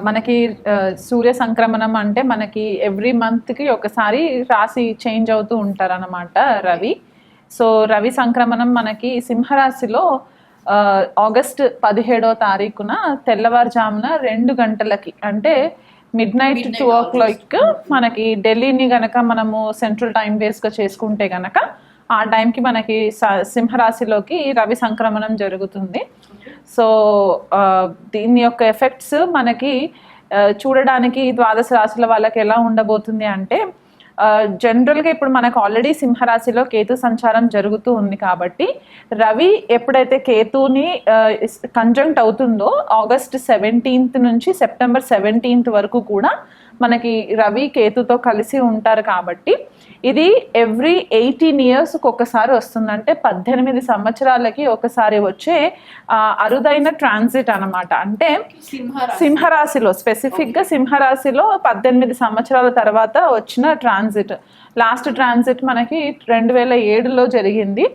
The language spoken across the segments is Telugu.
మనకి సూర్య సంక్రమణం అంటే మనకి ఎవ్రీ మంత్కి ఒకసారి రాశి చేంజ్ అవుతూ ఉంటారన్నమాట రవి. సో రవి సంక్రమణం మనకి సింహరాశిలో ఆగస్ట్ 17వ తారీఖున తెల్లవారుజామున 2 గంటలకి అంటే midnight 2 o'clock మనకి ఢిల్లీని గనక మనము సెంట్రల్ టైం బేస్గా చేసుకుంటే గనక ఆ టైంకి మనకి సింహరాశిలోకి రవి సంక్రమణం జరుగుతుంది. సో దీని యొక్క ఎఫెక్ట్స్ మనకి చూడడానికి ద్వాదశ రాశుల వాళ్ళకి ఎలా ఉండబోతుంది అంటే జనరల్గా ఇప్పుడు మనకు ఆల్రెడీ సింహరాశిలో కేతు సంచారం జరుగుతూ ఉంది కాబట్టి రవి ఎప్పుడైతే కేతుని కంజంక్ట్ అవుతుందో ఆగస్ట్ 17th నుంచి సెప్టెంబర్ 17th వరకు కూడా మనకి రవి కేతుతో కలిసి ఉంటారు కాబట్టి ఇది ఎవ్రీ 18 years ఒకసారి వస్తుంది. అంటే 18 సంవత్సరాలకి ఒకసారి వచ్చే అరుదైన ట్రాన్సిట్ అనమాట. అంటే సింహరాశిలో స్పెసిఫిక్గా సింహరాశిలో 18 సంవత్సరాల తర్వాత వచ్చిన ట్రాన్సిట్. లాస్ట్ ట్రాన్సిట్ మనకి 2007లో జరిగింది.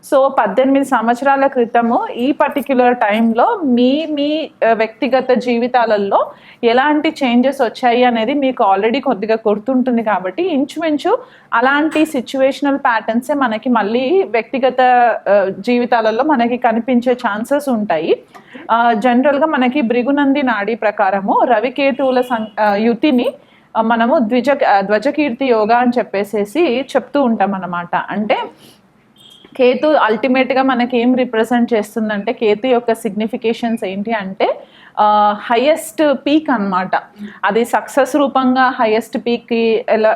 సో 18 సంవత్సరాల క్రితము ఈ పర్టిక్యులర్ టైంలో మీ వ్యక్తిగత జీవితాలలో ఎలాంటి చేంజెస్ వచ్చాయి అనేది మీకు ఆల్రెడీ కొద్దిగా గుర్తుంటుంది కాబట్టి ఇంచుమించు అలాంటి సిచ్యువేషనల్ ప్యాటర్న్సే మనకి మళ్ళీ వ్యక్తిగత జీవితాలలో మనకి కనిపించే ఛాన్సెస్ ఉంటాయి. జనరల్గా మనకి భృగునంది నాడీ ప్రకారము రవికేతువుల యుతిని మనము ధ్వజకీర్తి యోగా అని చెప్పేసి చెప్తూ ఉంటాం అన్నమాట. అంటే కేతు అల్టిమేట్గా మనకి ఏం రిప్రజెంట్ చేస్తుందంటే కేతు యొక్క సిగ్నిఫికేషన్స్ ఏంటి అంటే హైయెస్ట్ పీక్ అనమాట. అది సక్సెస్ రూపంగా హైయెస్ట్ పీక్కి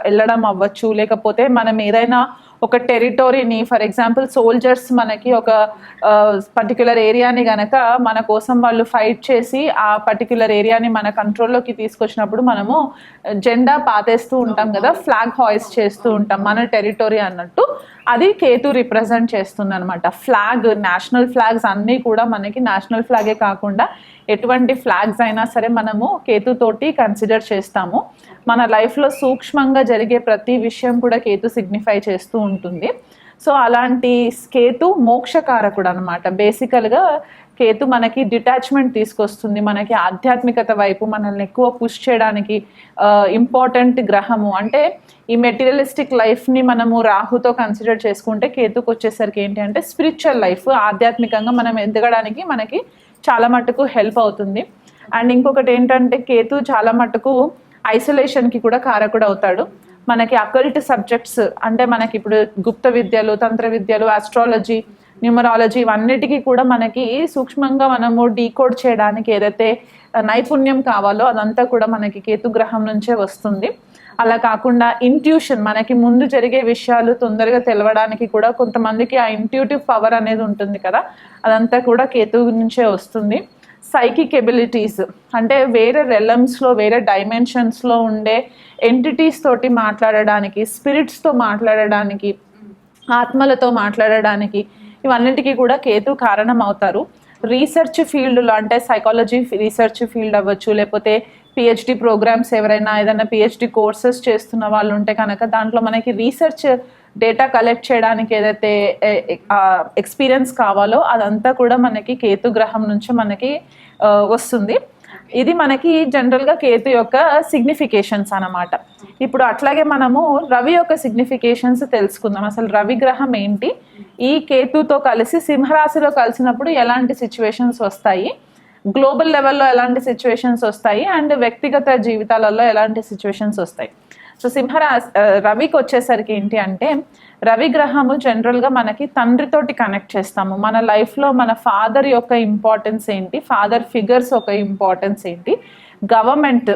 వెళ్ళడం అవ్వచ్చు, లేకపోతే మనం ఏదైనా ఒక టెరిటోరీని ఫర్ ఎగ్జాంపుల్ సోల్జర్స్ మనకి ఒక పర్టిక్యులర్ ఏరియాని గనక మన కోసం వాళ్ళు ఫైట్ చేసి ఆ పర్టిక్యులర్ ఏరియాని మన కంట్రోల్లోకి తీసుకొచ్చినప్పుడు మనము జెండా పాతేస్తూ ఉంటాం కదా, ఫ్లాగ్ హాయిస్ట్ చేస్తూ ఉంటాం మన టెరిటోరీ అన్నట్టు. అది కేతు రిప్రజెంట్ చేస్తుంది అనమాట. ఫ్లాగ్, నేషనల్ ఫ్లాగ్స్ అన్నీ కూడా మనకి నేషనల్ ఫ్లాగే కాకుండా ఎటువంటి ఫ్లాగ్స్ అయినా సరే మనము కేతుతోటి కన్సిడర్ చేస్తాము. మన లైఫ్లో సూక్ష్మంగా జరిగే ప్రతి విషయం కూడా కేతు సిగ్నిఫై చేస్తూ ఉంటుంది. సో అలాంటి కేతు మోక్షకారకుడు అనమాట. బేసికల్గా కేతు మనకి డిటాచ్మెంట్ తీసుకొస్తుంది, మనకి ఆధ్యాత్మికత వైపు మనల్ని ఎక్కువ పుష్ చేయడానికి ఇంపార్టెంట్ గ్రహము. అంటే ఈ మెటీరియలిస్టిక్ లైఫ్ని మనము రాహుతో కన్సిడర్ చేసుకుంటే కేతుకు వచ్చేసరికి ఏంటి అంటే స్పిరిచువల్ లైఫ్, ఆధ్యాత్మికంగా మనం ఎదగడానికి మనకి చాలా మటుకు హెల్ప్ అవుతుంది. అండ్ ఇంకొకటి ఏంటంటే కేతు చాలా మటుకు ఐసోలేషన్కి కూడా కారకుడు అవుతాడు. మనకి అకల్ట్ సబ్జెక్ట్స్ అంటే మనకి ఇప్పుడు గుప్త విద్యలు, తంత్ర విద్యలు, ఆస్ట్రాలజీ, న్యూమరాలజీ ఇవన్నిటికీ కూడా మనకి సూక్ష్మంగా మనము డీకోడ్ చేయడానికి ఏదైతే నైపుణ్యం కావాలో అదంతా కూడా మనకి కేతు గ్రహం నుంచే వస్తుంది. అలా కాకుండా ఇంట్యూషన్, మనకి ముందు జరిగే విషయాలు తొందరగా తెలవడానికి కూడా కొంతమందికి ఆ ఇంట్యూటివ్ పవర్ అనేది ఉంటుంది కదా, అదంతా కూడా కేతు నుంచే వస్తుంది. సైకిక్ ఎబిలిటీస్ అంటే వేరే రెలమ్స్లో, వేరే డైమెన్షన్స్లో ఉండే ఎంటిటీస్ తోటి మాట్లాడడానికి, స్పిరిట్స్తో మాట్లాడడానికి, ఆత్మలతో మాట్లాడడానికి ఇవన్నిటికీ కూడా కేతు కారణం అవుతారు. రీసెర్చ్ ఫీల్డ్లో అంటే సైకాలజీ రీసెర్చ్ ఫీల్డ్ అవ్వచ్చు, లేకపోతే పిహెచ్డి ప్రోగ్రామ్స్ ఎవరైనా ఏదైనా పిహెచ్డి కోర్సెస్ చేస్తున్న వాళ్ళు ఉంటే కనుక దాంట్లో మనకి రీసెర్చ్ డేటా కలెక్ట్ చేయడానికి ఏదైతే ఎక్స్పీరియన్స్ కావాలో అదంతా కూడా మనకి కేతు గ్రహం నుంచి మనకి వస్తుంది. ఇది మనకి జనరల్గా కేతు యొక్క సిగ్నిఫికేషన్స్ అన్నమాట. ఇప్పుడు అట్లాగే మనము రవి యొక్క సిగ్నిఫికేషన్స్ తెలుసుకుందాం. అసలు రవి గ్రహం ఏంటి, ఈ కేతుతో కలిసి సింహరాశిలో కలిసినప్పుడు ఎలాంటి సిచ్యువేషన్స్ వస్తాయి, గ్లోబల్ లెవెల్లో ఎలాంటి సిచ్యువేషన్స్ వస్తాయి, అండ్ వ్యక్తిగత జీవితాలలో ఎలాంటి సిచ్యువేషన్స్ వస్తాయి. సో రవికి వచ్చేసరికి ఏంటి అంటే రవి గ్రహము జనరల్గా మనకి తండ్రితోటి కనెక్ట్ చేస్తాము. మన లైఫ్లో మన ఫాదర్ యొక్క ఇంపార్టెన్స్ ఏంటి, ఫాదర్ ఫిగర్స్ యొక్క ఇంపార్టెన్స్ ఏంటి, గవర్నమెంట్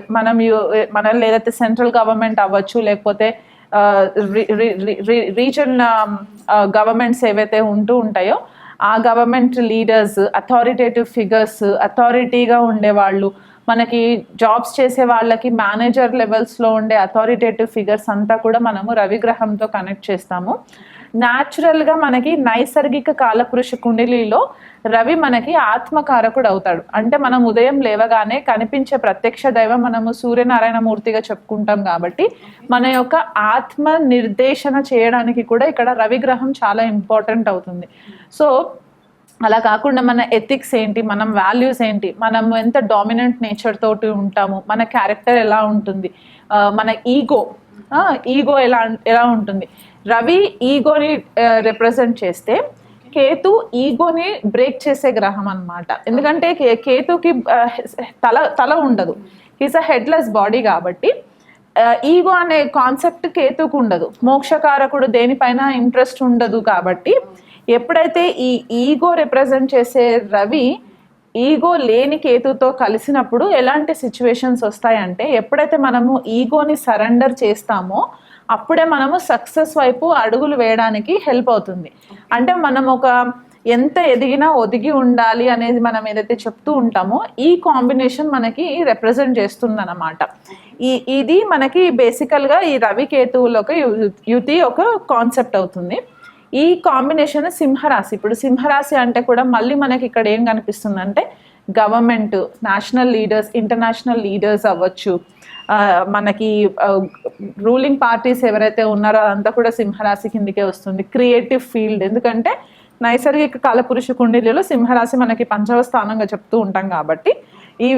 మనం ఏదైతే సెంట్రల్ గవర్నమెంట్ అవ్వచ్చు, లేకపోతే రీజన్ గవర్నమెంట్స్ ఏవైతే ఉంటూ ఉంటాయో ఆ గవర్నమెంట్ లీడర్స్, అథారిటేటివ్ ఫిగర్స్, అథారిటీగా ఉండేవాళ్ళు, మనకి జాబ్స్ చేసే వాళ్ళకి మేనేజర్ లెవెల్స్లో ఉండే అథారిటేటివ్ ఫిగర్స్ అంతా కూడా మనము రవిగ్రహంతో కనెక్ట్ చేస్తాము. న్యాచురల్గా మనకి నైసర్గిక కాలపురుష కుండలిలో రవి మనకి ఆత్మకారకుడు అవుతాడు. అంటే మనం ఉదయం లేవగానే కనిపించే ప్రత్యక్ష దైవం మనము సూర్యనారాయణ మూర్తిగా చెప్పుకుంటాం కాబట్టి మన యొక్క ఆత్మ నిర్దేశన చేయడానికి కూడా ఇక్కడ రవిగ్రహం చాలా ఇంపార్టెంట్ అవుతుంది. సో అలా కాకుండా మన ఎథిక్స్ ఏంటి, మనం వాల్యూస్ ఏంటి, మనం ఎంత డామినెంట్ నేచర్ తోటి ఉంటాము, మన క్యారెక్టర్ ఎలా ఉంటుంది, మన ఈగో ఎలా ఎలా ఉంటుంది. రవి ఈగోని రిప్రజెంట్ చేస్తే కేతు ఈగోని బ్రేక్ చేసే గ్రహం అన్నమాట. ఎందుకంటే కేతుకి తల ఉండదు, ఈజ్ అ హెడ్లెస్ బాడీ కాబట్టి ఈగో అనే కాన్సెప్ట్ కేతుకు ఉండదు. మోక్షకారకుడు దేనిపైన ఇంట్రెస్ట్ ఉండదు కాబట్టి ఎప్పుడైతే ఈ ఈగో రిప్రజెంట్ చేసే రవి ఈగో లేని కేతుతో కలిసినప్పుడు ఎలాంటి సిచ్యువేషన్స్ వస్తాయంటే, ఎప్పుడైతే మనము ఈగోని సరెండర్ చేస్తామో అప్పుడే మనము సక్సెస్ వైపు అడుగులు వేయడానికి హెల్ప్ అవుతుంది. అంటే మనం ఎంత ఎదిగినా ఒదిగి ఉండాలి అనేది మనం ఏదైతే చెప్తూ ఉంటామో ఈ కాంబినేషన్ మనకి రిప్రజెంట్ చేస్తుంది అన్నమాట. ఇది మనకి బేసికల్గా ఈ రవి కేతువులకు యుతి ఒక కాన్సెప్ట్ అవుతుంది. ఈ కాంబినేషన్ సింహరాశి. ఇప్పుడు సింహరాశి అంటే కూడా మళ్ళీ మనకి ఇక్కడ ఏం కనిపిస్తుంది అంటే government, national leaders, international leaders అవ్వచ్చు, మనకి రూలింగ్ పార్టీస్ ఎవరైతే ఉన్నారో అదంతా కూడా సింహరాశి కిందికే వస్తుంది. క్రియేటివ్ ఫీల్డ్, ఎందుకంటే నైసర్గిక కాలపురుష కుండలిలో సింహరాశి మనకి పంచమ స్థానంగా చెప్తూ ఉంటాం కాబట్టి ఈ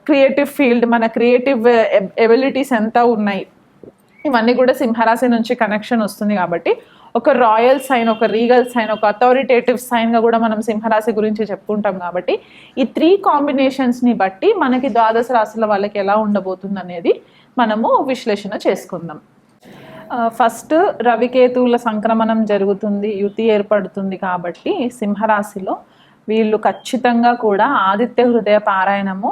క్రియేటివ్ ఫీల్డ్, మన క్రియేటివ్ ఎబిలిటీస్ ఎంత ఉన్నాయి ఇవన్నీ కూడా సింహరాశి నుంచి కనెక్షన్ వస్తుంది. కాబట్టి ఒక రాయల్ సైన్, ఒక రీగల్ సైన్, ఒక అథారిటేటివ్ సైన్గా కూడా మనం సింహరాశి గురించి చెప్పుకుంటాం. కాబట్టి ఈ 3 కాంబినేషన్స్ని బట్టి మనకి ద్వాదశ రాశుల వాళ్ళకి ఎలా ఉండబోతుంది అనేది మనము విశ్లేషణ చేసుకుందాం. ఫస్ట్ రవికేతువుల సంక్రమణం జరుగుతుంది, యుతి ఏర్పడుతుంది. కాబట్టి సింహరాశిలో వీళ్ళు ఖచ్చితంగా కూడా ఆదిత్య హృదయ పారాయణము,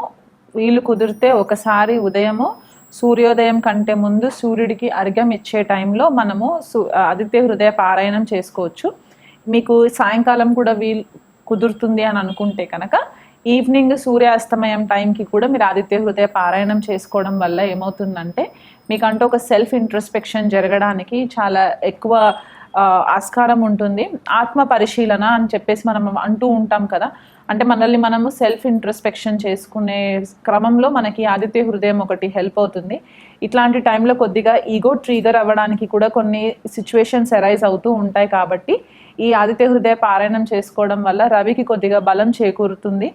వీళ్ళు కుదిరితే ఒకసారి ఉదయము సూర్యోదయం కంటే ముందు సూర్యుడికి అర్ఘ్యం ఇచ్చే టైంలో మనము ఆదిత్య హృదయ పారాయణం చేసుకోవచ్చు. మీకు సాయంకాలం కూడా వీలు కుదురుతుంది అని అనుకుంటే కనుక ఈవినింగ్ సూర్యాస్తమయం టైంకి కూడా మీరు ఆదిత్య హృదయ పారాయణం చేసుకోవడం వల్ల ఏమవుతుందంటే మీకంటూ ఒక సెల్ఫ్ ఇంట్రోస్పెక్షన్ జరగడానికి చాలా ఎక్కువ ఆస్కారం ఉంటుంది. ఆత్మ పరిశీలన అని చెప్పేసి మనం అంటూ ఉంటాం కదా, అంటే మనల్ని మనము సెల్ఫ్ ఇంట్రోస్పెక్షన్ చేసుకునే క్రమంలో మనకి ఆదిత్య హృదయం ఒకటి హెల్ప్ అవుతుంది. ఇట్లాంటి టైంలో కొద్దిగా ఈగో ట్రిగర్ అవ్వడానికి కూడా కొన్ని సిచ్యువేషన్స్ అరైజ్ అవుతూ ఉంటాయి. కాబట్టి ఈ ఆదిత్య హృదయ పారాయణం చేసుకోవడం వల్ల రవికి కొద్దిగా బలం చేకూరుతుంది.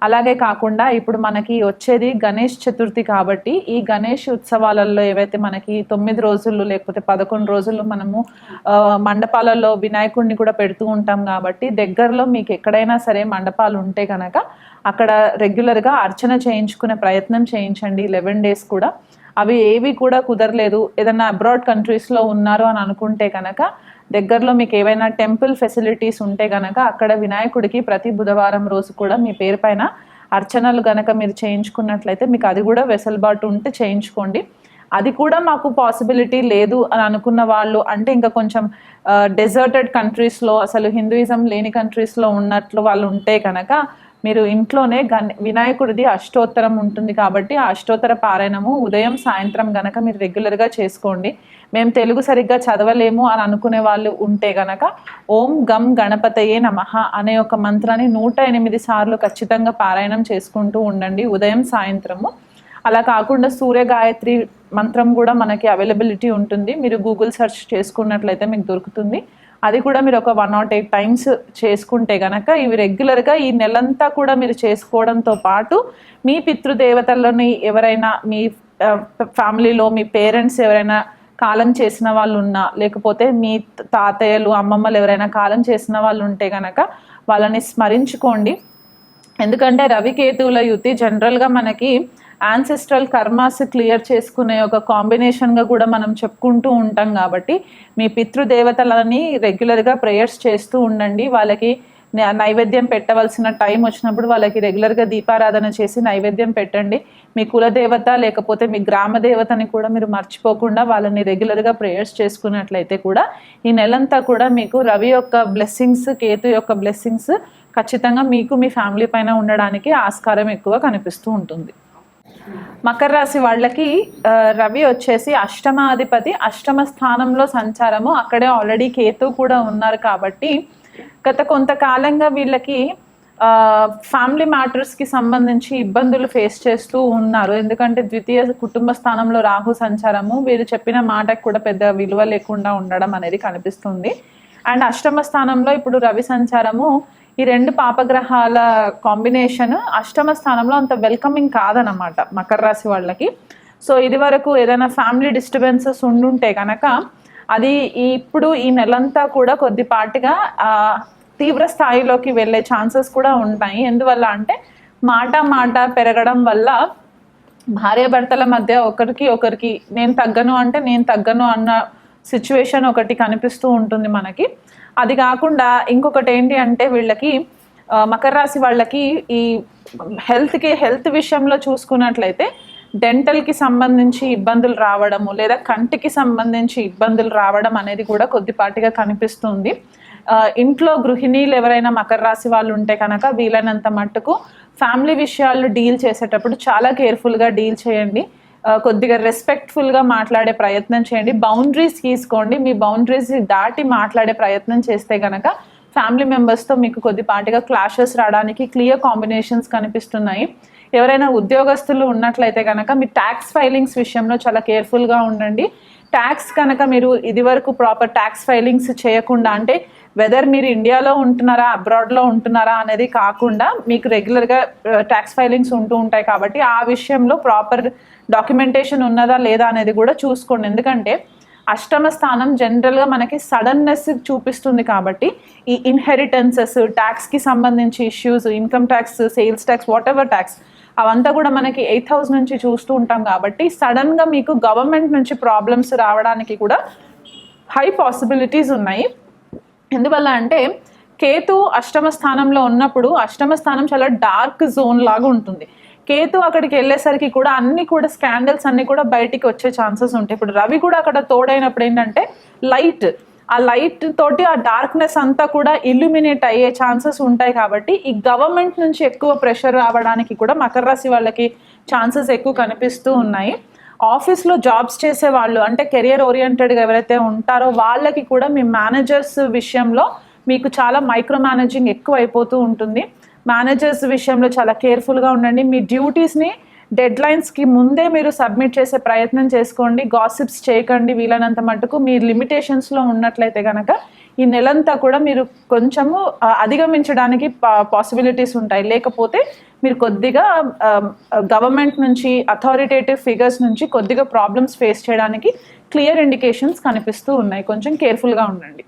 అలాగే కాకుండా ఇప్పుడు మనకి వచ్చేది గణేష్ చతుర్థి కాబట్టి ఈ గణేష్ ఉత్సవాలలో ఏవైతే మనకి 9 రోజులు లేకపోతే 11 రోజులు మనము మండపాలలో వినాయకుడిని కూడా పెడుతూ ఉంటాం. కాబట్టి దగ్గరలో మీకు ఎక్కడైనా సరే మండపాలు ఉంటే కనుక అక్కడ రెగ్యులర్గా అర్చన చేయించుకునే ప్రయత్నం చేయించండి 11 days కూడా. అవి ఏవి కూడా కుదరలేదు, ఏదైనా అబ్రాడ్ కంట్రీస్లో ఉన్నారు అని అనుకుంటే కనుక దగ్గరలో మీకు ఏవైనా టెంపుల్ ఫెసిలిటీస్ ఉంటే కనుక అక్కడ వినాయకుడికి ప్రతి బుధవారం రోజు కూడా మీ పేరు పైన అర్చనలు కనుక మీరు చేయించుకున్నట్లయితే మీకు అది కూడా వెసులుబాటు ఉంటే చేయించుకోండి. అది కూడా మాకు పాసిబిలిటీ లేదు అని అనుకున్న వాళ్ళు, అంటే ఇంకా కొంచెం డెజర్టెడ్ కంట్రీస్లో అసలు హిందూయిజం లేని కంట్రీస్లో ఉన్నట్లు వాళ్ళు ఉంటే కనుక మీరు ఇంట్లోనే వినాయకుడిది అష్టోత్తరం ఉంటుంది కాబట్టి ఆ అష్టోత్తర పారాయణము ఉదయం సాయంత్రం గనక మీరు రెగ్యులర్గా చేసుకోండి. మేము తెలుగు సరిగ్గా చదవలేము అని అనుకునే వాళ్ళు ఉంటే గనక ఓం గం గణపతయే నమః అనే ఒక మంత్రాన్ని 108 సార్లు ఖచ్చితంగా పారాయణం చేసుకుంటూ ఉండండి ఉదయం సాయంత్రము. అలా కాకుండా సూర్య గాయత్రి మంత్రం కూడా మనకి అవైలబిలిటీ ఉంటుంది, మీరు గూగుల్ సెర్చ్ చేసుకున్నట్లయితే మీకు దొరుకుతుంది. అది కూడా మీరు ఒక 108 times చేసుకుంటే కనుక ఇవి రెగ్యులర్గా ఈ నెలంతా కూడా మీరు చేసుకోవడంతో పాటు మీ పితృదేవతలని ఎవరైనా మీ ఫ్యామిలీలో మీ పేరెంట్స్ ఎవరైనా కాలం చేసిన వాళ్ళు ఉన్నా, లేకపోతే మీ తాతయ్యలు అమ్మమ్మలు ఎవరైనా కాలం చేసిన వాళ్ళు ఉంటే కనుక వాళ్ళని స్మరించుకోండి. ఎందుకంటే రవికేతువుల యుతి జనరల్గా మనకి యాన్సెస్ట్రల్ కర్మాస్ క్లియర్ చేసుకునే ఒక కాంబినేషన్గా కూడా మనం చెప్పుకుంటూ ఉంటాం. కాబట్టి మీ పితృదేవతలని రెగ్యులర్గా ప్రేయర్స్ చేస్తూ ఉండండి. వాళ్ళకి నైవేద్యం పెట్టవలసిన టైం వచ్చినప్పుడు వాళ్ళకి రెగ్యులర్గా దీపారాధన చేసి నైవేద్యం పెట్టండి. మీ కులదేవత లేకపోతే మీ గ్రామ దేవతని కూడా మీరు మర్చిపోకుండా వాళ్ళని రెగ్యులర్గా ప్రేయర్స్ చేసుకున్నట్లయితే కూడా ఈ నెలంతా కూడా మీకు రవి యొక్క బ్లెస్సింగ్స్, కేతు యొక్క బ్లెస్సింగ్స్ ఖచ్చితంగా మీకు మీ ఫ్యామిలీ పైన ఉండడానికి ఆస్కారం ఎక్కువ కనిపిస్తూ ఉంటుంది. మకర రాశి వాళ్ళకి రవి వచ్చేసి అష్టమాధిపతి, అష్టమ స్థానంలో సంచారము, అక్కడే ఆల్రెడీ కేతు కూడా ఉన్నారు. కాబట్టి గత కొంతకాలంగా వీళ్ళకి ఫ్యామిలీ మ్యాటర్స్కి సంబంధించి ఇబ్బందులు ఫేస్ చేస్తూ ఉన్నారు. ఎందుకంటే ద్వితీయ కుటుంబ స్థానంలో రాహు సంచారము వీరు చెప్పిన మాటకు కూడా పెద్ద విలువ లేకుండా ఉండడం అనేది కనిపిస్తుంది. అండ్ అష్టమ స్థానంలో ఇప్పుడు రవి సంచారము ఈ 2 పాపగ్రహాల కాంబినేషన్ అష్టమ స్థానంలో అంత వెల్కమింగ్ కాదనమాట మకర రాశి వాళ్ళకి. సో ఇది వరకు ఏదైనా ఫ్యామిలీ డిస్టర్బెన్సెస్ ఉండుంటే కనుక అది ఇప్పుడు ఈ నెలంతా కూడా కొద్దిపాటిగా తీవ్ర స్థాయిలోకి వెళ్ళే ఛాన్సెస్ కూడా ఉంటాయి. ఎందువల్ల అంటే మాట పెరగడం వల్ల భార్యాభర్తల మధ్య ఒకరికి నేను తగ్గను అంటే నేను తగ్గను అన్న సిచ్యువేషన్ ఒకటి కనిపిస్తూ ఉంటుంది మనకి. అది కాకుండా ఇంకొకటి ఏంటి అంటే వీళ్ళకి మకర రాశి వాళ్ళకి ఈ హెల్త్ విషయంలో చూసుకున్నట్లయితే డెంటల్కి సంబంధించి ఇబ్బందులు రావడము లేదా కంటికి సంబంధించి ఇబ్బందులు రావడం అనేది కూడా కొద్దిపాటిగా కనిపిస్తుంది. ఇంట్లో గృహిణీలు ఎవరైనా మకర రాశి వాళ్ళు ఉంటే కనుక వీలైనంత మట్టుకు ఫ్యామిలీ విషయాలు డీల్ చేసేటప్పుడు చాలా కేర్ఫుల్గా డీల్ చేయండి. కొద్దిగా రెస్పెక్ట్ఫుల్గా మాట్లాడే ప్రయత్నం చేయండి. బౌండరీస్ తీసుకోండి. మీ బౌండరీస్ దాటి మాట్లాడే ప్రయత్నం చేస్తే కనుక ఫ్యామిలీ మెంబర్స్తో మీకు కొద్దిపాటిగా క్లాషెస్ రావడానికి క్లియర్ కాంబినేషన్స్ కనిపిస్తున్నాయి. ఎవరైనా ఉద్యోగస్తులు ఉన్నట్లయితే కనుక మీ ట్యాక్స్ ఫైలింగ్స్ విషయంలో చాలా కేర్ఫుల్గా ఉండండి. ట్యాక్స్ కనుక మీరు ఇది వరకు ప్రాపర్ ట్యాక్స్ ఫైలింగ్స్ చేయకుండా, అంటే వెదర్ మీరు ఇండియాలో ఉంటున్నారా అబ్రాడ్లో ఉంటున్నారా అనేది కాకుండా మీకు రెగ్యులర్గా ట్యాక్స్ ఫైలింగ్స్ ఉంటూ ఉంటాయి కాబట్టి ఆ విషయంలో ప్రాపర్ డాక్యుమెంటేషన్ ఉన్నదా లేదా అనేది కూడా చూసుకోండి. ఎందుకంటే అష్టమ స్థానం జనరల్గా మనకి సడన్నెస్ చూపిస్తుంది కాబట్టి ఈ ఇన్హెరిటెన్సెస్, ట్యాక్స్కి సంబంధించి issues, income tax, sales tax, what ever tax అవంతా కూడా మనకి 8th హౌస్ నుంచి చూస్తూ ఉంటాం కాబట్టి సడన్గా మీకు గవర్నమెంట్ నుంచి ప్రాబ్లమ్స్ రావడానికి కూడా హై పాసిబిలిటీస్ ఉన్నాయి. ఎందువల్ల అంటే కేతు అష్టమ స్థానంలో ఉన్నప్పుడు అష్టమ స్థానం చాలా డార్క్ జోన్ లాగా ఉంటుంది. కేతు అక్కడికి వెళ్ళేసరికి కూడా అన్ని కూడా స్కాండల్స్ అన్ని కూడా బయటికి వచ్చే ఛాన్సెస్ ఉంటాయి. ఇప్పుడు రవి కూడా అక్కడ తోడైనప్పుడు ఏంటంటే ఆ లైట్ తోటి ఆ డార్క్నెస్ అంతా కూడా ఇల్యూమినేట్ అయ్యే ఛాన్సెస్ ఉంటాయి. కాబట్టి ఈ గవర్నమెంట్ నుంచి ఎక్కువ ప్రెషర్ రావడానికి కూడా మకర రాశి వాళ్ళకి ఛాన్సెస్ ఎక్కువ కనిపిస్తూ ఉన్నాయి. ఆఫీస్లో జాబ్స్ చేసే వాళ్ళు అంటే కెరియర్ ఓరియంటెడ్గా ఎవరైతే ఉంటారో వాళ్ళకి కూడా మీ మేనేజర్స్ విషయంలో మీకు చాలా మైక్రో మేనేజింగ్ ఎక్కువ అయిపోతూ ఉంటుంది. మేనేజర్స్ విషయంలో చాలా కేర్ఫుల్గా ఉండండి. మీ డ్యూటీస్ని డెడ్లైన్స్కి ముందే మీరు సబ్మిట్ చేసే ప్రయత్నం చేసుకోండి. గాసిప్స్ చేయకండి. వీలైనంత మటుకు మీ లిమిటేషన్స్లో ఉన్నట్లయితే కనుక ఈ నెలంతా కూడా మీరు కొంచెము అధిగమించడానికి పాసిబిలిటీస్ ఉంటాయి. లేకపోతే మీరు కొద్దిగా గవర్నమెంట్ నుంచి, అథారిటేటివ్ ఫిగర్స్ నుంచి కొద్దిగా ప్రాబ్లమ్స్ ఫేస్ చేయడానికి క్లియర్ ఇండికేషన్స్ కనిపిస్తూ ఉన్నాయి. కొంచెం కేర్ఫుల్గా ఉండండి.